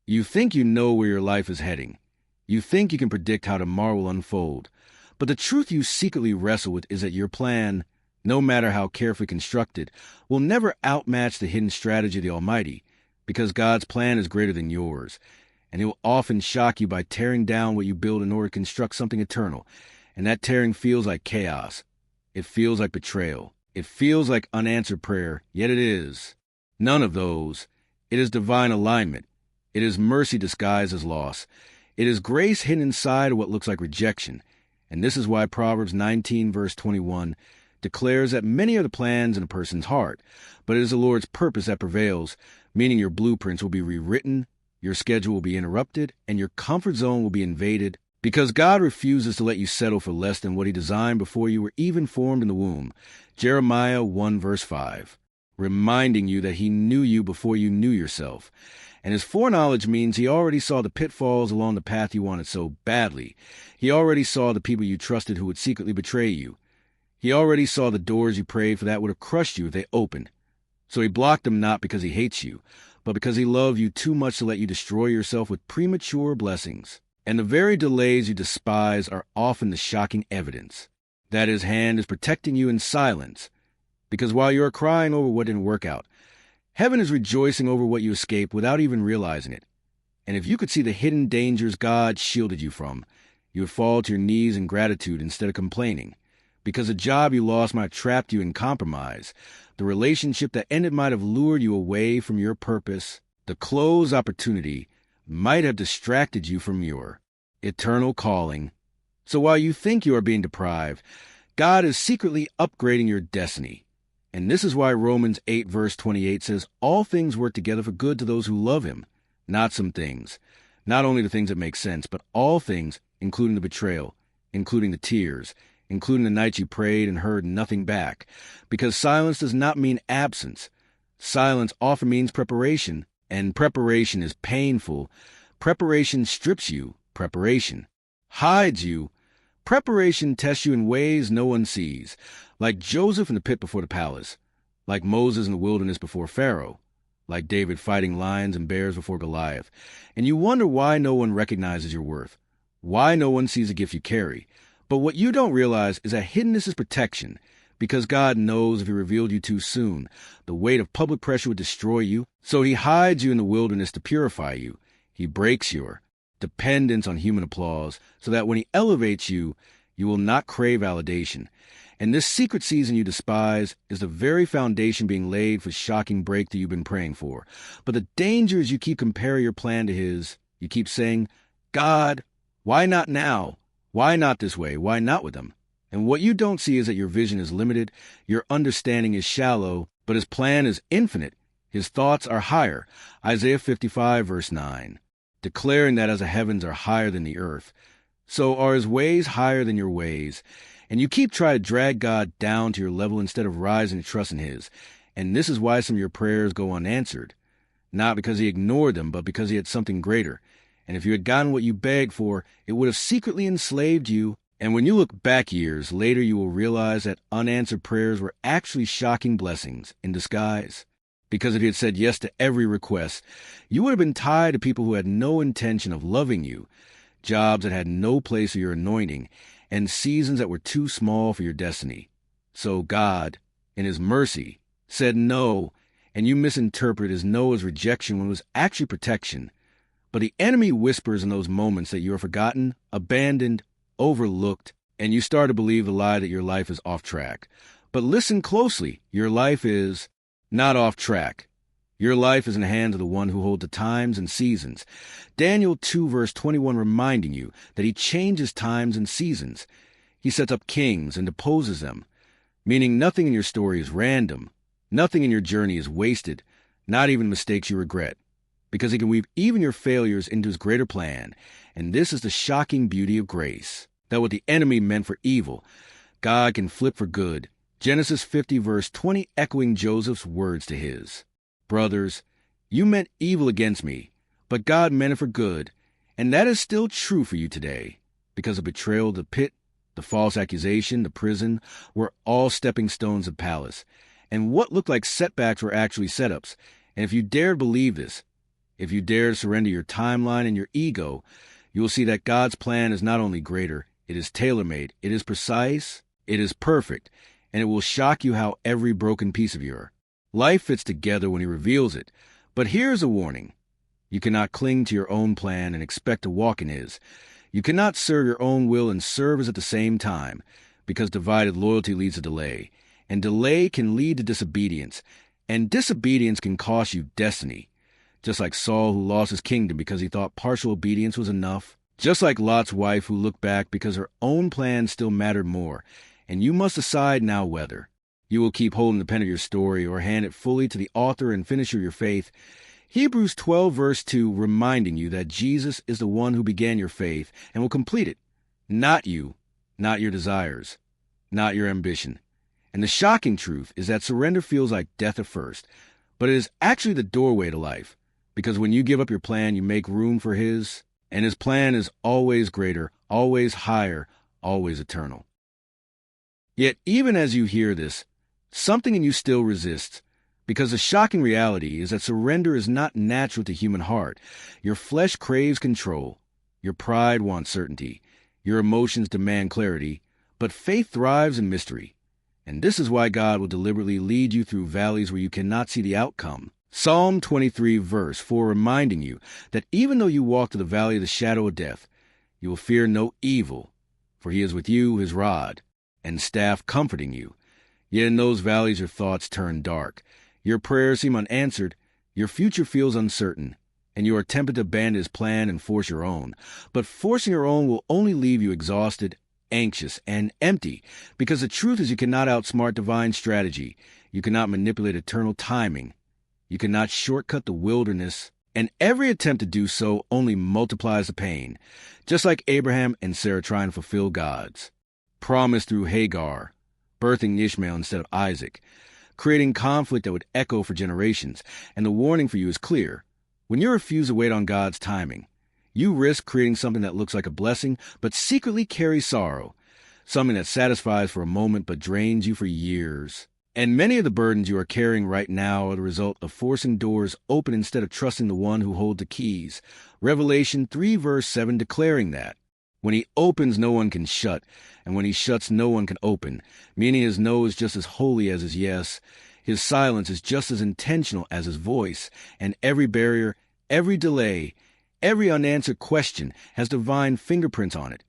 You think you know where your life is heading. You think you can predict how tomorrow will unfold. But the truth you secretly wrestle with is that your plan, no matter how carefully constructed, will never outmatch the hidden strategy of the Almighty, because God's plan is greater than yours, and He will often shock you by tearing down what you build in order to construct something eternal, and that tearing feels like chaos. It feels like betrayal. It feels like unanswered prayer, yet it is none of those. It is divine alignment. It is mercy disguised as loss. It is grace hidden inside of what looks like rejection. And this is why Proverbs 19, verse 21, declares that many are the plans in a person's heart, but it is the Lord's purpose that prevails, meaning your blueprints will be rewritten, your schedule will be interrupted, and your comfort zone will be invaded, because God refuses to let you settle for less than what He designed before you were even formed in the womb. Jeremiah 1, verse 5, reminding you that He knew you before you knew yourself. And His foreknowledge means He already saw the pitfalls along the path you wanted so badly. He already saw the people you trusted who would secretly betray you. He already saw the doors you prayed for that would have crushed you if they opened. So He blocked them not because He hates you, but because He loved you too much to let you destroy yourself with premature blessings. And the very delays you despise are often the shocking evidence that His hand is protecting you in silence. Because while you are crying over what didn't work out, heaven is rejoicing over what you escaped without even realizing it. And if you could see the hidden dangers God shielded you from, you would fall to your knees in gratitude instead of complaining. Because the job you lost might have trapped you in compromise. The relationship that ended might have lured you away from your purpose. The closed opportunity might have distracted you from your eternal calling. So while you think you are being deprived, God is secretly upgrading your destiny. And this is why Romans 8, verse 28 says, all things work together for good to those who love Him, not some things. Not only the things that make sense, but all things, including the betrayal, including the tears, including the nights you prayed and heard nothing back. Because silence does not mean absence. Silence often means preparation, and preparation is painful. Preparation strips you. Preparation hides you. Preparation tests you in ways no one sees, like Joseph in the pit before the palace, like Moses in the wilderness before Pharaoh, like David fighting lions and bears before Goliath. And you wonder why no one recognizes your worth, why no one sees the gift you carry. But what you don't realize is that hiddenness is protection, because God knows if He revealed you too soon, the weight of public pressure would destroy you. So He hides you in the wilderness to purify you. He breaks your dependence on human applause, so that when He elevates you, you will not crave validation. And this secret season you despise is the very foundation being laid for shocking breakthrough you've been praying for. But the danger is you keep comparing your plan to His. You keep saying, God, why not now? Why not this way? Why not with them? And what you don't see is that your vision is limited, your understanding is shallow, but His plan is infinite. His thoughts are higher. Isaiah 55, verse 9. Declaring that as the heavens are higher than the earth, so are His ways higher than your ways. And you keep trying to drag God down to your level instead of rising to trust in His. And this is why some of your prayers go unanswered. Not because He ignored them, but because He had something greater. And if you had gotten what you begged for, it would have secretly enslaved you. And when you look back years later, you will realize that unanswered prayers were actually shocking blessings in disguise. Because if you had said yes to every request, you would have been tied to people who had no intention of loving you, jobs that had no place for your anointing, and seasons that were too small for your destiny. So God, in His mercy, said no, and you misinterpret His no as rejection when it was actually protection. But the enemy whispers in those moments that you are forgotten, abandoned, overlooked, and you start to believe the lie that your life is off track. But listen closely, your life is not off track. Your life is in the hands of the one who holds the times and seasons. Daniel 2, verse 21, reminding you that He changes times and seasons. He sets up kings and deposes them, meaning nothing in your story is random. Nothing in your journey is wasted, not even mistakes you regret, because He can weave even your failures into His greater plan. And this is the shocking beauty of grace, that what the enemy meant for evil, God can flip for good. Genesis 50, verse 20, echoing Joseph's words to his. Brothers, you meant evil against me, but God meant it for good. And that is still true for you today, because the betrayal, the pit, the false accusation, the prison were all stepping stones of palace. And what looked like setbacks were actually setups. And if you dared believe this, If you dare to surrender your timeline and your ego, you will see that God's plan is not only greater, it is tailor-made, it is precise, it is perfect, and it will shock you how every broken piece of your life fits together when he reveals it. But here's a warning. You cannot cling to your own plan and expect to walk in his. You cannot serve your own will and serve his at the same time, because divided loyalty leads to delay, and delay can lead to disobedience, and disobedience can cost you destiny. Just like Saul, who lost his kingdom because he thought partial obedience was enough. Just like Lot's wife, who looked back because her own plan still mattered more. And you must decide now whether you will keep holding the pen of your story or hand it fully to the author and finisher of your faith. Hebrews 12 verse 2 reminding you that Jesus is the one who began your faith and will complete it. Not you, not your desires, not your ambition. And the shocking truth is that surrender feels like death at first, but it is actually the doorway to life. Because when you give up your plan, you make room for his, and his plan is always greater, always higher, always eternal. Yet, even as you hear this, something in you still resists, because the shocking reality is that surrender is not natural to human heart. Your flesh craves control, your pride wants certainty, your emotions demand clarity, but faith thrives in mystery. And this is why God will deliberately lead you through valleys where you cannot see the outcome. Psalm 23 verse 4 reminding you that even though you walk through the valley of the shadow of death, you will fear no evil, for he is with you, his rod and staff comforting you. Yet in those valleys your thoughts turn dark, your prayers seem unanswered, your future feels uncertain, and you are tempted to abandon his plan and force your own. But forcing your own will only leave you exhausted, anxious, and empty, because the truth is you cannot outsmart divine strategy, you cannot manipulate eternal timing, you cannot shortcut the wilderness, and every attempt to do so only multiplies the pain, just like Abraham and Sarah trying to fulfill God's promise through Hagar, birthing Ishmael instead of Isaac, creating conflict that would echo for generations. And the warning for you is clear. When you refuse to wait on God's timing, you risk creating something that looks like a blessing but secretly carries sorrow, something that satisfies for a moment but drains you for years. And many of the burdens you are carrying right now are the result of forcing doors open instead of trusting the one who holds the keys. Revelation 3 verse 7 declaring that when he opens, no one can shut, and when he shuts, no one can open, meaning his no is just as holy as his yes. His silence is just as intentional as his voice, and every barrier, every delay, every unanswered question has divine fingerprints on it,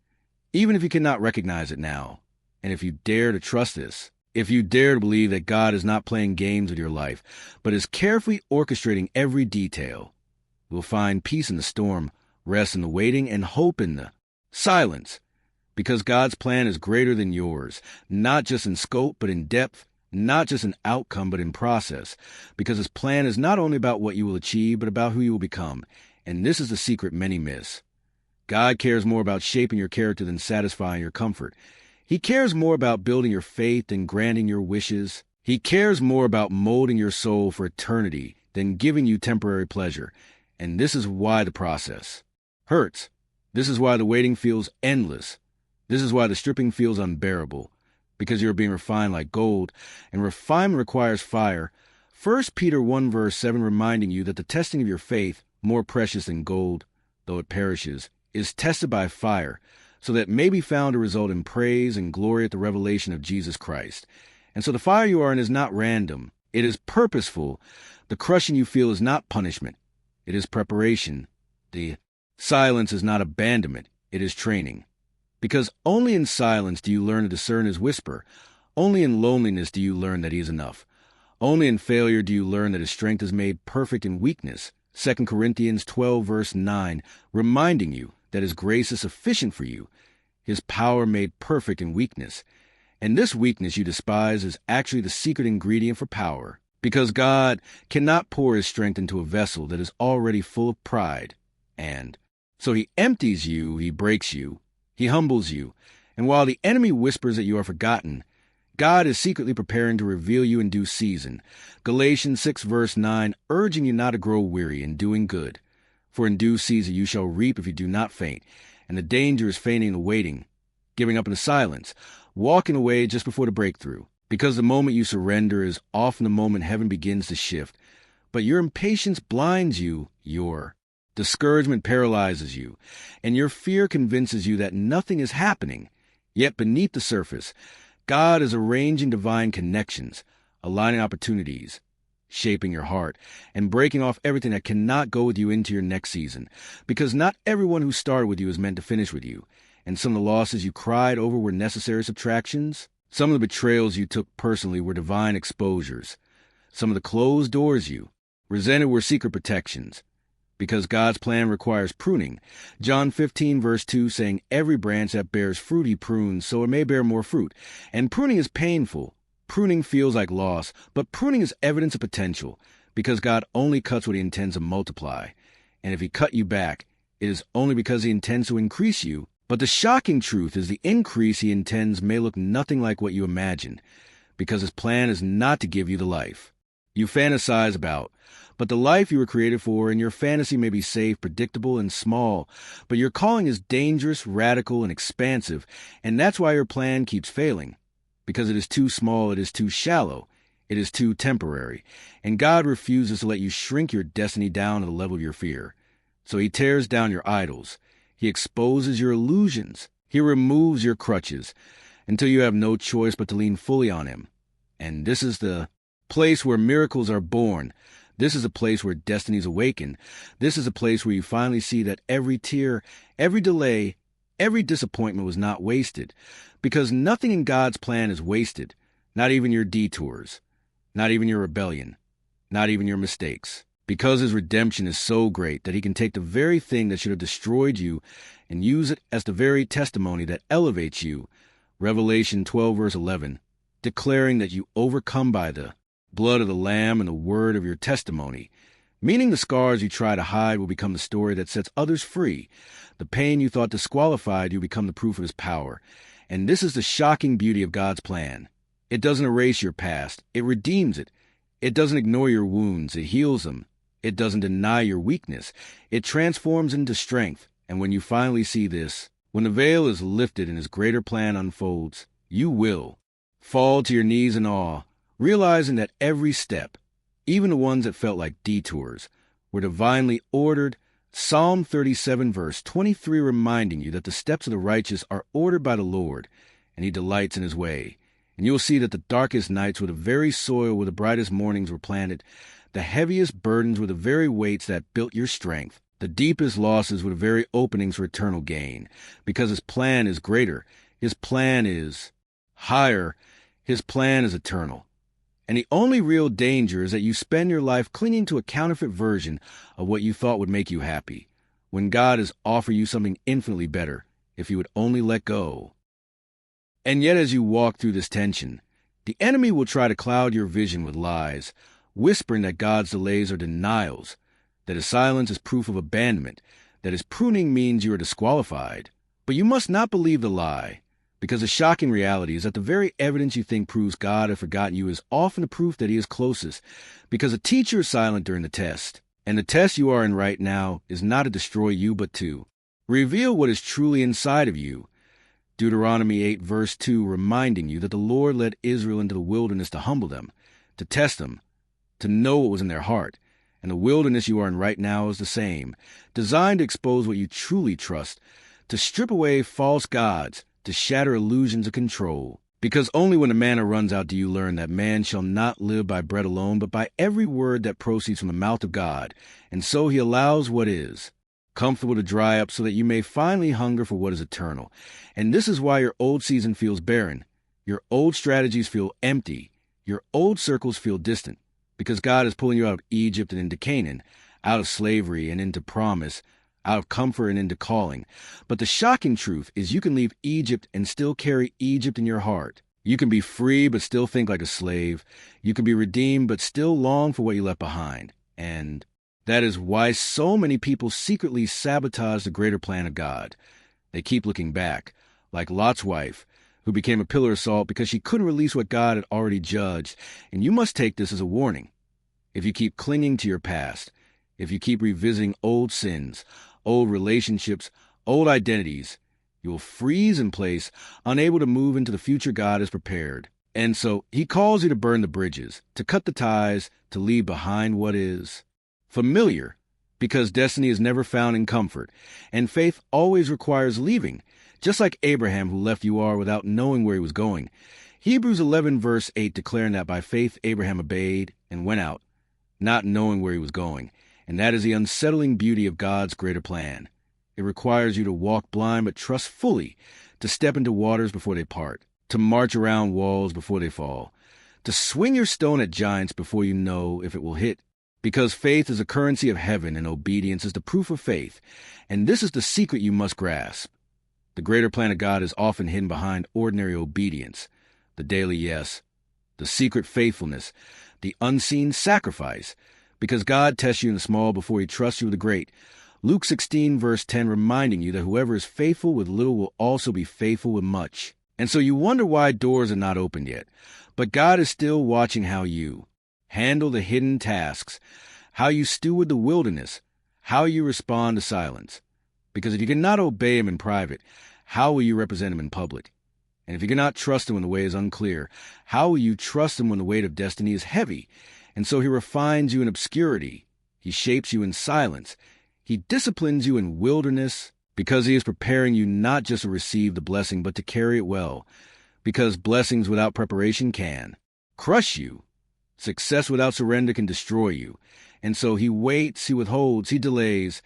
even if you cannot recognize it now. And if you dare to trust this, if you dare to believe that God is not playing games with your life, but is carefully orchestrating every detail, you will find peace in the storm, rest in the waiting, and hope in the silence. Because God's plan is greater than yours, not just in scope, but in depth, not just in outcome, but in process. Because his plan is not only about what you will achieve, but about who you will become. And this is the secret many miss. God cares more about shaping your character than satisfying your comfort. He cares more about building your faith than granting your wishes. He cares more about molding your soul for eternity than giving you temporary pleasure. And this is why the process hurts. This is why the waiting feels endless. This is why the stripping feels unbearable. Because you are being refined like gold, and refinement requires fire. 1 Peter 1 verse 7 reminding you that the testing of your faith, more precious than gold, though it perishes, is tested by fire, so that it may be found to result in praise and glory at the revelation of Jesus Christ. And so the fire you are in is not random. It is purposeful. The crushing you feel is not punishment. It is preparation. The silence is not abandonment. It is training. Because only in silence do you learn to discern his whisper. Only in loneliness do you learn that he is enough. Only in failure do you learn that his strength is made perfect in weakness. 2 Corinthians 12 verse 9, reminding you that his grace is sufficient for you, his power made perfect in weakness. And this weakness you despise is actually the secret ingredient for power, because God cannot pour his strength into a vessel that is already full of pride. And so he empties you, he breaks you, he humbles you, and while the enemy whispers that you are forgotten, God is secretly preparing to reveal you in due season. Galatians 6 verse 9, urging you not to grow weary in doing good. For in due season you shall reap if you do not faint. And the danger is fainting and waiting, giving up in the silence, walking away just before the breakthrough. Because the moment you surrender is often the moment heaven begins to shift. But your impatience blinds you, your discouragement paralyzes you, and your fear convinces you that nothing is happening. Yet beneath the surface, God is arranging divine connections, aligning opportunities, shaping your heart, and breaking off everything that cannot go with you into your next season. Because not everyone who started with you is meant to finish with you. And some of the losses you cried over were necessary subtractions. Some of the betrayals you took personally were divine exposures. Some of the closed doors you resented were secret protections. Because God's plan requires pruning. John 15 verse 2 saying, "Every branch that bears fruit he prunes, so it may bear more fruit." And pruning is painful. Pruning feels like loss, but pruning is evidence of potential, because God only cuts what he intends to multiply. And if he cut you back, it is only because he intends to increase you. But the shocking truth is the increase he intends may look nothing like what you imagined, because his plan is not to give you the life you fantasize about, but the life you were created for. And your fantasy may be safe, predictable, and small, but your calling is dangerous, radical, and expansive, and that's why your plan keeps failing. Because it is too small, it is too shallow, it is too temporary, and God refuses to let you shrink your destiny down to the level of your fear. So he tears down your idols. He exposes your illusions. He removes your crutches until you have no choice but to lean fully on him. And this is the place where miracles are born. This is a place where destinies awaken. This is a place where you finally see that every tear, every delay, every disappointment was not wasted. Because nothing in God's plan is wasted. Not even your detours. Not even your rebellion. Not even your mistakes. Because his redemption is so great that he can take the very thing that should have destroyed you and use it as the very testimony that elevates you. Revelation 12 verse 11, declaring that you overcome by the blood of the Lamb and the word of your testimony. Meaning the scars you try to hide will become the story that sets others free. The pain you thought disqualified you become the proof of his power. And this is the shocking beauty of God's plan. It doesn't erase your past. It redeems it. It doesn't ignore your wounds. It heals them. It doesn't deny your weakness. It transforms into strength. And when you finally see this, when the veil is lifted and his greater plan unfolds, you will fall to your knees in awe, realizing that every step, even the ones that felt like detours, were divinely ordered. Psalm 37 verse 23 reminding you that the steps of the righteous are ordered by the Lord, and he delights in his way. And you'll see that the darkest nights were the very soil where the brightest mornings were planted. The heaviest burdens were the very weights that built your strength. The deepest losses were the very openings for eternal gain. Because his plan is greater. His plan is higher. His plan is eternal. And the only real danger is that you spend your life clinging to a counterfeit version of what you thought would make you happy, when God has offered you something infinitely better, if you would only let go. And yet as you walk through this tension, the enemy will try to cloud your vision with lies, whispering that God's delays are denials, that his silence is proof of abandonment, that his pruning means you are disqualified. But you must not believe the lie. Because the shocking reality is that the very evidence you think proves God has forgotten you is often the proof that he is closest. Because a teacher is silent during the test. And the test you are in right now is not to destroy you, but to reveal what is truly inside of you. Deuteronomy 8 verse 2 reminding you that the Lord led Israel into the wilderness to humble them, to test them, to know what was in their heart. And the wilderness you are in right now is the same, designed to expose what you truly trust, to strip away false gods, to shatter illusions of control. Because only when the manna runs out do you learn that man shall not live by bread alone, but by every word that proceeds from the mouth of God. And so he allows what is comfortable to dry up so that you may finally hunger for what is eternal. And this is why your old season feels barren. Your old strategies feel empty. Your old circles feel distant. Because God is pulling you out of Egypt and into Canaan, out of slavery and into promise, out of comfort and into calling. But the shocking truth is you can leave Egypt and still carry Egypt in your heart. You can be free but still think like a slave. You can be redeemed but still long for what you left behind. And that is why so many people secretly sabotage the greater plan of God. They keep looking back, like Lot's wife, who became a pillar of salt because she couldn't release what God had already judged. And you must take this as a warning. If you keep clinging to your past, if you keep revisiting old sins, old relationships, old identities, you will freeze in place, unable to move into the future God has prepared. And so he calls you to burn the bridges, to cut the ties, to leave behind what is familiar, because destiny is never found in comfort, and faith always requires leaving, just like Abraham who left Ur without knowing where he was going. Hebrews 11 verse 8 declaring that by faith Abraham obeyed and went out, not knowing where he was going, and that is the unsettling beauty of God's greater plan. It requires you to walk blind but trust fully, to step into waters before they part, to march around walls before they fall, to swing your stone at giants before you know if it will hit. Because faith is a currency of heaven and obedience is the proof of faith, and this is the secret you must grasp. The greater plan of God is often hidden behind ordinary obedience, the daily yes, the secret faithfulness, the unseen sacrifice, because God tests you in the small before he trusts you with the great. Luke 16 verse 10 reminding you that whoever is faithful with little will also be faithful with much. And so you wonder why doors are not opened yet, but God is still watching how you handle the hidden tasks, how you steward the wilderness, how you respond to silence. Because if you cannot obey him in private, how will you represent him in public? And if you cannot trust him when the way is unclear, how will you trust him when the weight of destiny is heavy? And so he refines you in obscurity. He shapes you in silence. He disciplines you in wilderness because he is preparing you not just to receive the blessing, but to carry it well. Because blessings without preparation can crush you. Success without surrender can destroy you. And so he waits, he withholds, he delays,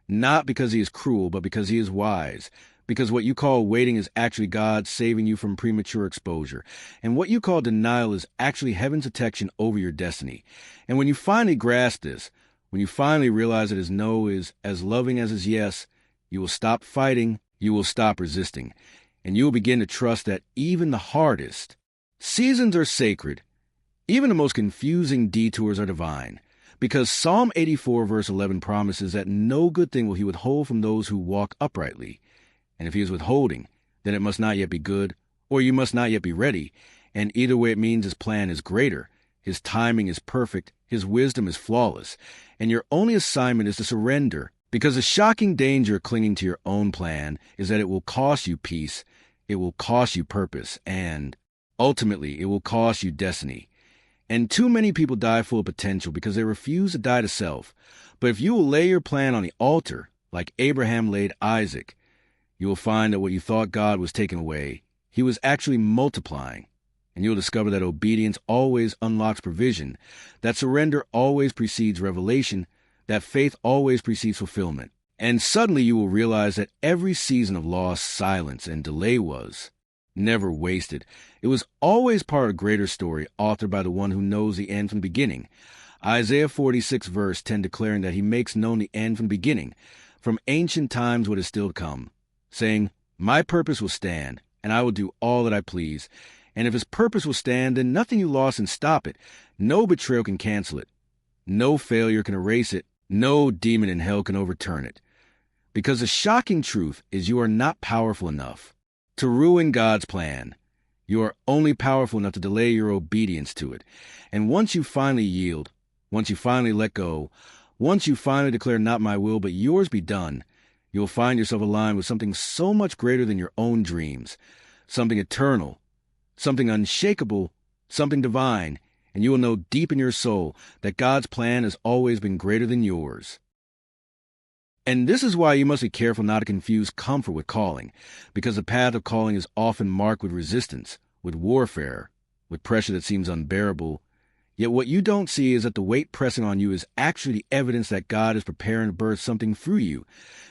not because he is cruel, but because he is wise. Because what you call waiting is actually God saving you from premature exposure. And what you call denial is actually heaven's protection over your destiny. And when you finally grasp this, when you finally realize that his no is as loving as his yes, you will stop fighting, you will stop resisting, and you will begin to trust that even the hardest seasons are sacred. Even the most confusing detours are divine, because Psalm 84 verse 11 promises that no good thing will he withhold from those who walk uprightly. And if he is withholding, then it must not yet be good, or you must not yet be ready. And either way it means his plan is greater, his timing is perfect, his wisdom is flawless, and your only assignment is to surrender, because the shocking danger of clinging to your own plan is that it will cost you peace, it will cost you purpose, and ultimately it will cost you destiny. And too many people die full of potential because they refuse to die to self. But if you will lay your plan on the altar, like Abraham laid Isaac, you will find that what you thought God was taking away, he was actually multiplying. And you'll discover that obedience always unlocks provision, that surrender always precedes revelation, that faith always precedes fulfillment. And suddenly you will realize that every season of loss, silence, and delay was never wasted. It was always part of a greater story authored by the one who knows the end from the beginning. Isaiah 46 verse 10 declaring that he makes known the end from the beginning, from ancient times what is still to come, saying, my purpose will stand, and I will do all that I please. And if his purpose will stand, then nothing you lost can stop it. No betrayal can cancel it. No failure can erase it. No demon in hell can overturn it. Because the shocking truth is you are not powerful enough to ruin God's plan. You are only powerful enough to delay your obedience to it. And once you finally yield, once you finally let go, once you finally declare not my will but yours be done, you'll find yourself aligned with something so much greater than your own dreams, something eternal, something unshakable, something divine, and you will know deep in your soul that God's plan has always been greater than yours. And this is why you must be careful not to confuse comfort with calling, because the path of calling is often marked with resistance, with warfare, with pressure that seems unbearable. Yet what you don't see is that the weight pressing on you is actually the evidence that God is preparing to birth something through you,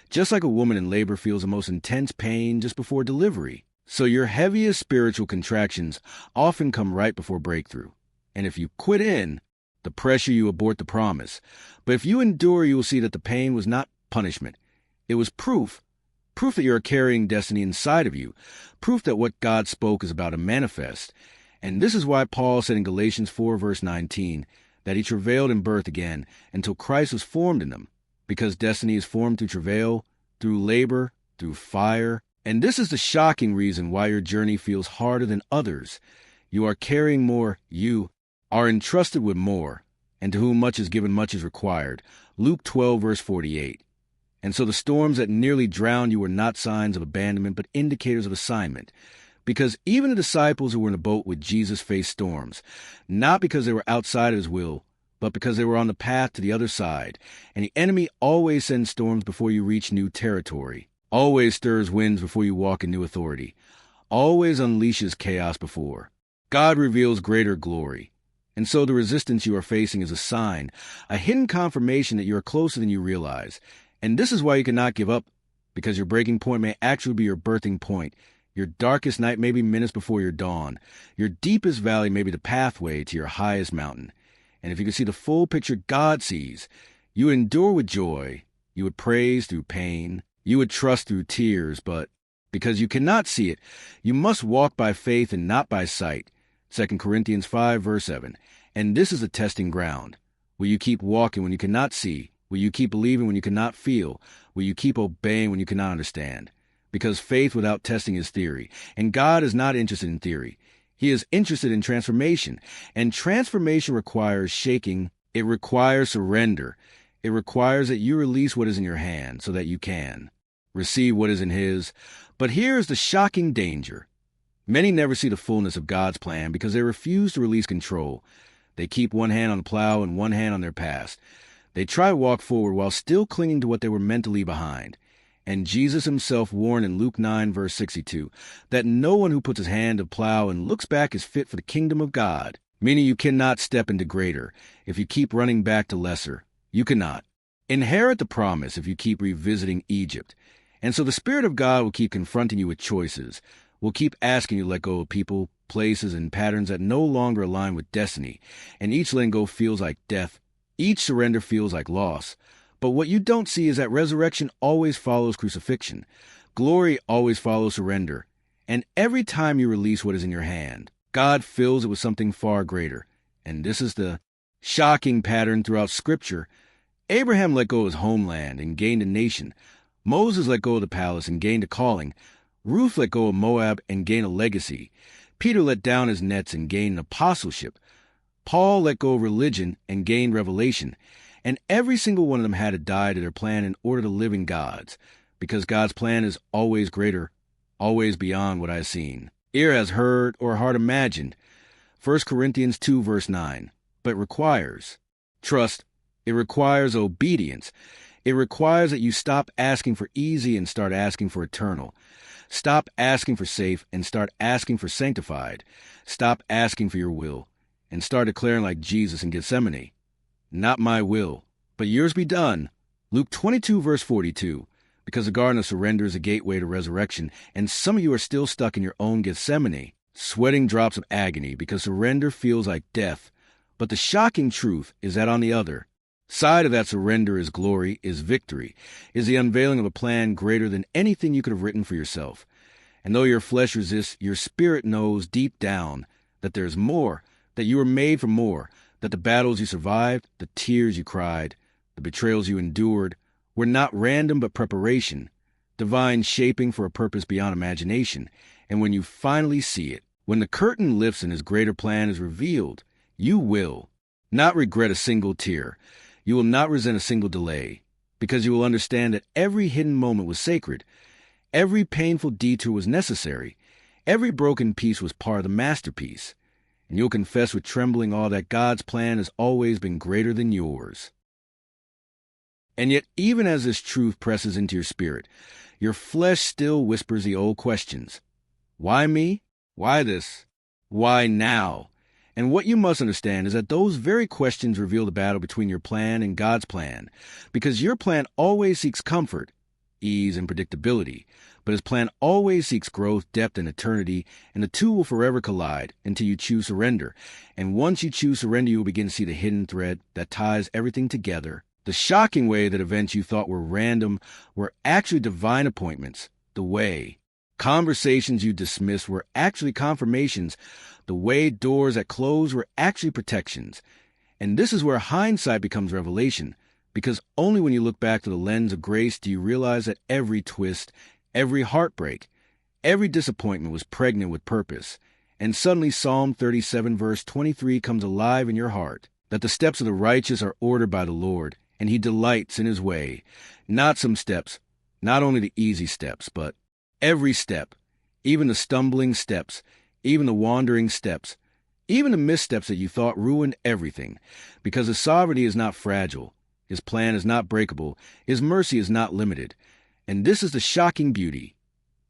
just like a woman in labor feels the most intense pain just before delivery. So your heaviest spiritual contractions often come right before breakthrough. And if you quit in the pressure, you abort the promise. But if you endure, you will see that the pain was not punishment. It was proof that you are carrying destiny inside of you, proof that what God spoke is about to manifest. And this is why Paul said in Galatians 4 verse 19 that he travailed in birth again until Christ was formed in them, because destiny is formed through travail, through labor, through fire. And this is the shocking reason why your journey feels harder than others. You are carrying more, you are entrusted with more, and to whom much is given, much is required. Luke 12 verse 48. And so the storms that nearly drowned you were not signs of abandonment, but indicators of assignment. Because even the disciples who were in the boat with Jesus faced storms, not because they were outside of his will, but because they were on the path to the other side. And the enemy always sends storms before you reach new territory, always stirs winds before you walk in new authority, always unleashes chaos before. God reveals greater glory. And so the resistance you are facing is a sign, a hidden confirmation that you are closer than you realize. And this is why you cannot give up, because your breaking point may actually be your birthing point. Your darkest night may be minutes before your dawn. Your deepest valley may be the pathway to your highest mountain. And if you could see the full picture God sees, you would endure with joy. You would praise through pain. You would trust through tears. But because you cannot see it, you must walk by faith and not by sight. 2 Corinthians 5, verse 7. And this is a testing ground. Will you keep walking when you cannot see? Will you keep believing when you cannot feel? Will you keep obeying when you cannot understand? Because faith without testing is theory. And God is not interested in theory. He is interested in transformation. And transformation requires shaking. It requires surrender. It requires that you release what is in your hand so that you can receive what is in his. But here is the shocking danger. Many never see the fullness of God's plan because they refuse to release control. They keep one hand on the plow and one hand on their past. They try to walk forward while still clinging to what they were meant to leave behind. And Jesus himself warned in Luke 9, verse 62, that no one who puts his hand to plow and looks back is fit for the kingdom of God, meaning you cannot step into greater if you keep running back to lesser. You cannot inherit the promise if you keep revisiting Egypt. And so the Spirit of God will keep confronting you with choices, will keep asking you to let go of people, places, and patterns that no longer align with destiny. And each letting go feels like death. Each surrender feels like loss. But what you don't see is that resurrection always follows crucifixion. Glory always follows surrender. And every time you release what is in your hand, God fills it with something far greater. And this is the shocking pattern throughout Scripture. Abraham let go of his homeland and gained a nation. Moses let go of the palace and gained a calling. Ruth let go of Moab and gained a legacy. Peter let down his nets and gained an apostleship. Paul let go of religion and gained revelation. And every single one of them had to die to their plan in order to live in God's, because God's plan is always greater, always beyond what I have seen, ear has heard, or heart imagined. 1 Corinthians 2, verse 9. But it requires trust. It requires obedience. It requires that you stop asking for easy and start asking for eternal. Stop asking for safe and start asking for sanctified. Stop asking for your will and start declaring like Jesus in Gethsemane, not my will, but yours be done. Luke 22, verse 42. Because the garden of surrender is a gateway to resurrection, and some of you are still stuck in your own Gethsemane, sweating drops of agony because surrender feels like death. But the shocking truth is that on the other side of that surrender is glory, is victory, is the unveiling of a plan greater than anything you could have written for yourself. And though your flesh resists, your spirit knows deep down that there's more, that you were made for more, that the battles you survived, the tears you cried, the betrayals you endured, were not random but preparation, divine shaping for a purpose beyond imagination. And when you finally see it, when the curtain lifts and his greater plan is revealed, you will not regret a single tear. You will not resent a single delay, because you will understand that every hidden moment was sacred. Every painful detour was necessary. Every broken piece was part of the masterpiece. And you'll confess with trembling all that God's plan has always been greater than yours. And yet, even as this truth presses into your spirit, your flesh still whispers the old questions. Why me? Why this? Why now? And what you must understand is that those very questions reveal the battle between your plan and God's plan, because your plan always seeks comfort, ease, and predictability, but his plan always seeks growth, depth, and eternity, and the two will forever collide until you choose surrender. And once you choose surrender, you will begin to see the hidden thread that ties everything together. The shocking way that events you thought were random were actually divine appointments. The way conversations you dismissed were actually confirmations. The way doors that closed were actually protections. And this is where hindsight becomes revelation, because only when you look back to the lens of grace do you realize that every twist, every heartbreak, every disappointment was pregnant with purpose. And suddenly Psalm 37 verse 23 comes alive in your heart, that the steps of the righteous are ordered by the Lord, and he delights in his way. Not some steps, not only the easy steps, but every step. even the stumbling steps, even the wandering steps, even the missteps that you thought ruined everything, because His sovereignty is not fragile, His plan is not breakable, His mercy is not limited. And this is the shocking beauty.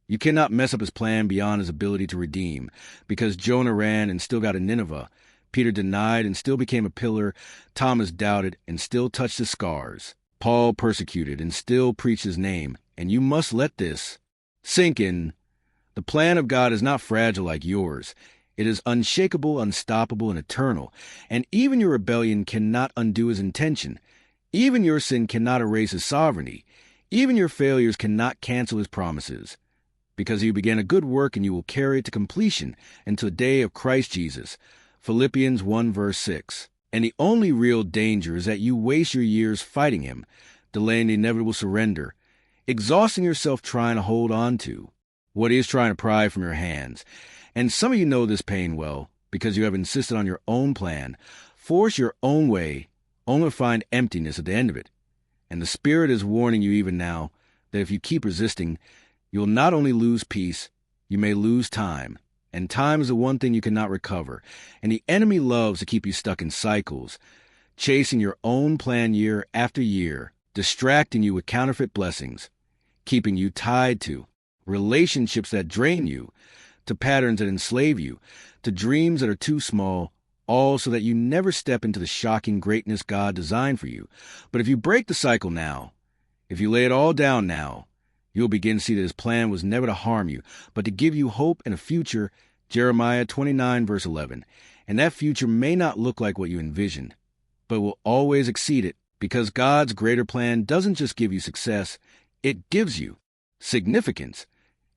You cannot mess up His plan beyond His ability to redeem, because Jonah ran and still got to Nineveh, Peter denied and still became a pillar, Thomas doubted and still touched his scars, Paul persecuted and still preached His name, and you must let this sink in. The plan of God is not fragile like yours. It is unshakable, unstoppable, and eternal, and even your rebellion cannot undo His intention. Even your sin cannot erase His sovereignty. Even your failures cannot cancel His promises. Because you began a good work and you will carry it to completion until the day of Christ Jesus. Philippians 1 verse 6. And the only real danger is that you waste your years fighting Him, delaying the inevitable surrender, exhausting yourself trying to hold on to what He is trying to pry from your hands. And some of you know this pain well, because you have insisted on your own plan, force your own way, only to find emptiness at the end of it. And the Spirit is warning you even now that if you keep resisting, you'll not only lose peace, you may lose time. And time is the one thing you cannot recover. And the enemy loves to keep you stuck in cycles, chasing your own plan year after year, distracting you with counterfeit blessings, keeping you tied to relationships that drain you, to patterns that enslave you, to dreams that are too small, all so that you never step into the shocking greatness God designed for you. But if you break the cycle now, if you lay it all down now, you'll begin to see that His plan was never to harm you, but to give you hope and a future, Jeremiah 29 verse 11. And that future may not look like what you envisioned, but will always exceed it, because God's greater plan doesn't just give you success, it gives you significance.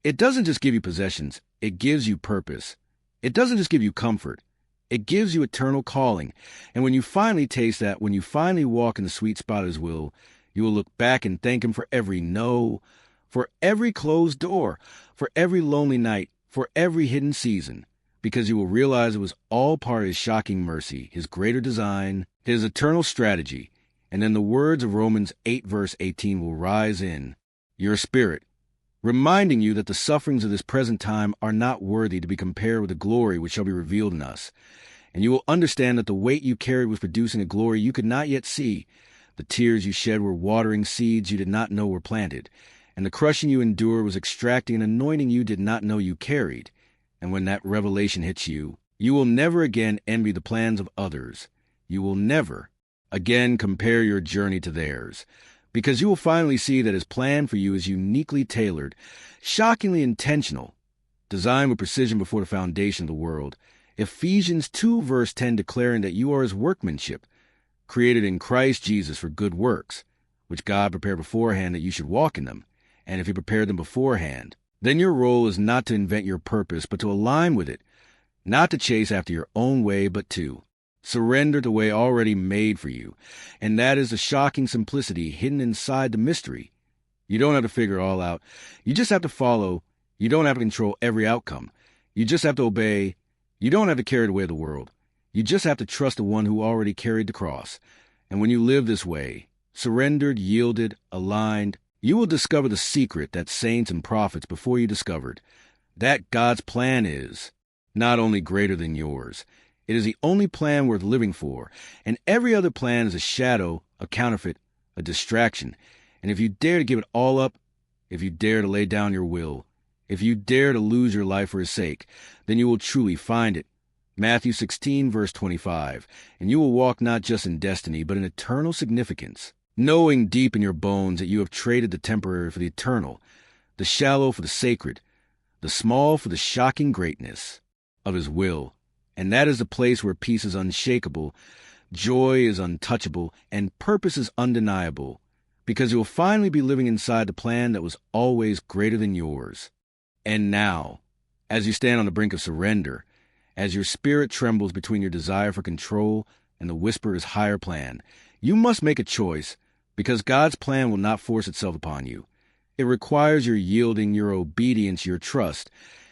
It doesn't just give you possessions, it gives you purpose. It doesn't just give you comfort, it gives you eternal calling. And when you finally taste that, when you finally walk in the sweet spot of His will, you will look back and thank Him for every no, for every closed door, for every lonely night, for every hidden season, because you will realize it was all part of His shocking mercy, His greater design, His eternal strategy. And then the words of Romans 8 verse 18 will rise in your spirit, reminding you that the sufferings of this present time are not worthy to be compared with the glory which shall be revealed in us. And you will understand that the weight you carried was producing a glory you could not yet see. The tears you shed were watering seeds you did not know were planted. And the crushing you endured was extracting an anointing you did not know you carried. And when that revelation hits you, you will never again envy the plans of others. You will never again compare your journey to theirs, because you will finally see that His plan for you is uniquely tailored, shockingly intentional, designed with precision before the foundation of the world. Ephesians 2 verse 10 declaring that you are His workmanship, created in Christ Jesus for good works, which God prepared beforehand that you should walk in them. And if He prepared them beforehand, then your role is not to invent your purpose, but to align with it, not to chase after your own way, but to surrender the way already made for you. And that is the shocking simplicity hidden inside the mystery. You don't have to figure it all out. You just have to follow. You don't have to control every outcome. You just have to obey. You don't have to carry the weight of the world. You just have to trust the one who already carried the cross. And when you live this way, surrendered, yielded, aligned, you will discover the secret that saints and prophets before you discovered, that God's plan is not only greater than yours, it is the only plan worth living for, and every other plan is a shadow, a counterfeit, a distraction. And if you dare to give it all up, if you dare to lay down your will, if you dare to lose your life for His sake, then you will truly find it. Matthew 16 verse 25, and you will walk not just in destiny, but in eternal significance, knowing deep in your bones that you have traded the temporary for the eternal, the shallow for the sacred, the small for the shocking greatness of His will. And that is the place where peace is unshakable, joy is untouchable, and purpose is undeniable, because you will finally be living inside the plan that was always greater than yours. And now, as you stand on the brink of surrender, as your spirit trembles between your desire for control and the whisper of His higher plan, you must make a choice, because God's plan will not force itself upon you. It requires your yielding, your obedience, your trust.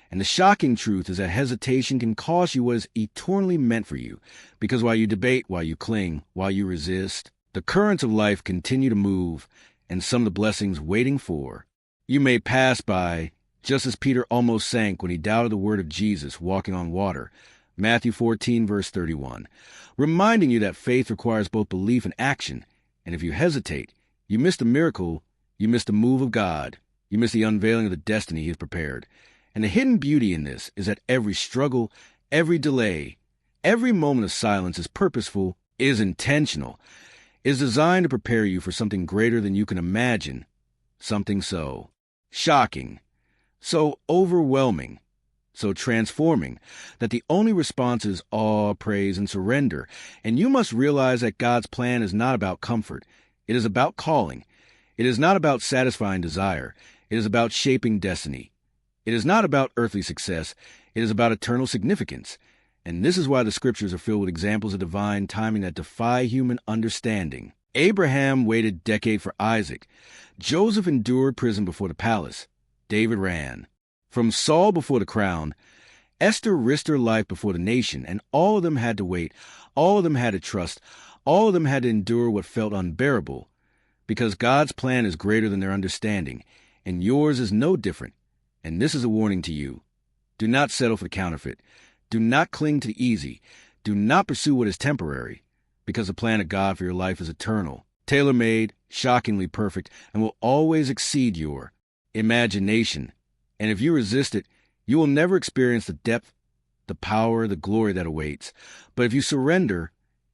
And the shocking truth is that hesitation can cost you what is eternally meant for you, because while you debate, while you cling, while you resist, the currents of life continue to move, and some of the blessings waiting for you may pass by just as Peter almost sank when he doubted the word of Jesus walking on water. Matthew 14, verse 31. Reminding you that faith requires both belief and action. And if you hesitate, you miss the miracle, you miss the move of God, you miss the unveiling of the destiny He has prepared. And the hidden beauty in this is that every struggle, every delay, every moment of silence is purposeful, is intentional, is designed to prepare you for something greater than you can imagine. Something so shocking, so overwhelming, so transforming, that the only response is awe, praise, and surrender. And you must realize that God's plan is not about comfort. It is about calling. It is not about satisfying desire. It is about shaping destiny. It is not about earthly success. It is about eternal significance. And this is why the scriptures are filled with examples of divine timing that defy human understanding. Abraham waited decade for Isaac. Joseph endured prison before the palace. David ran from Saul before the crown. Esther risked her life before the nation, and all of them had to wait. All of them had to trust. All of them had to endure what felt unbearable, because God's plan is greater than their understanding, and yours is no different. And this is a warning to you. Do not settle for the counterfeit. Do not cling to the easy. Do not pursue what is temporary, because the plan of God for your life is eternal, tailor-made, shockingly perfect, and will always exceed your imagination. And if you resist it, you will never experience the depth, the power, the glory that awaits. But if you surrender,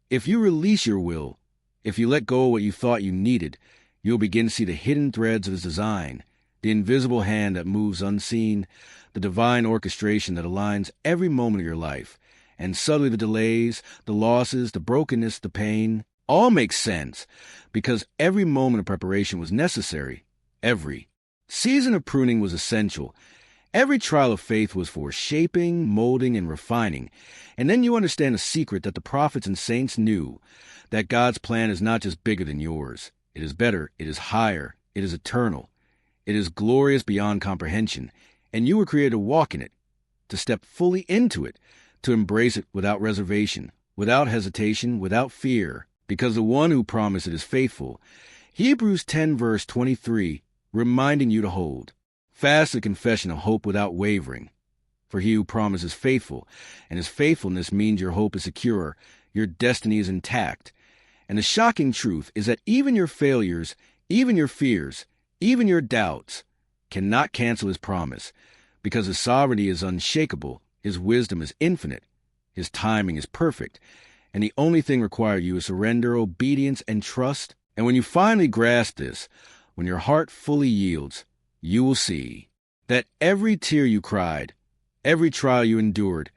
if you release your will, if you let go of what you thought you needed, you'll begin to see the hidden threads of His design, the invisible hand that moves unseen, the divine orchestration that aligns every moment of your life. And suddenly the delays, the losses, the brokenness, the pain, all make sense, because every moment of preparation was necessary. Every season of pruning was essential. Every trial of faith was for shaping, molding, and refining. And then you understand a secret that the prophets and saints knew, that God's plan is not just bigger than yours. It is better, it is higher, it is eternal. It is glorious beyond comprehension, and you were created to walk in it, to step fully into it, to embrace it without reservation, without hesitation, without fear, because the one who promised it is faithful. Hebrews 10 verse 23, reminding you to hold fast the confession of hope without wavering. For He who promises is faithful, and His faithfulness means your hope is secure, your destiny is intact. And the shocking truth is that even your failures, even your fears, even your doubts cannot cancel His promise, because His sovereignty is unshakable, His wisdom is infinite, His timing is perfect, and the only thing required of you is surrender, obedience, and trust. And when you finally grasp this, when your heart fully yields, you will see that every tear you cried, every trial you endured,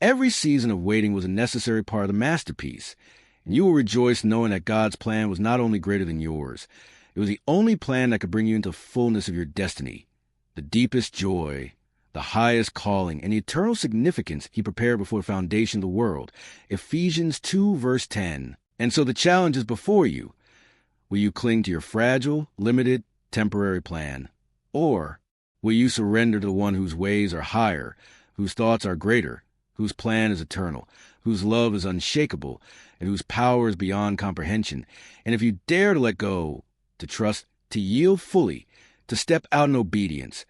every season of waiting was a necessary part of the masterpiece. And you will rejoice knowing that God's plan was not only greater than yours, it was the only plan that could bring you into fullness of your destiny, the deepest joy, the highest calling, and the eternal significance He prepared before the foundation of the world. Ephesians 2 verse 10. And so the challenge is before you. Will you cling to your fragile, limited, temporary plan? Or will you surrender to the one whose ways are higher, whose thoughts are greater, whose plan is eternal, whose love is unshakable, and whose power is beyond comprehension? And if you dare to let go, to trust, to yield fully, to step out in obedience,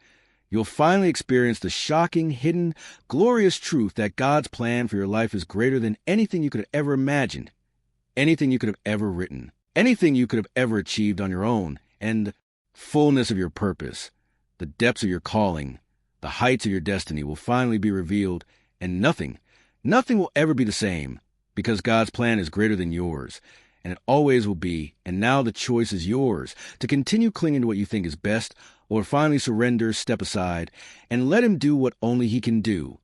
you'll finally experience the shocking, hidden, glorious truth that God's plan for your life is greater than anything you could have ever imagined, anything you could have ever written, anything you could have ever achieved on your own. And the fullness of your purpose, the depths of your calling, the heights of your destiny will finally be revealed, and nothing will ever be the same, because God's plan is greater than yours, and it always will be. And now the choice is yours, to continue clinging to what you think is best, or finally surrender, step aside, and let Him do what only He can do.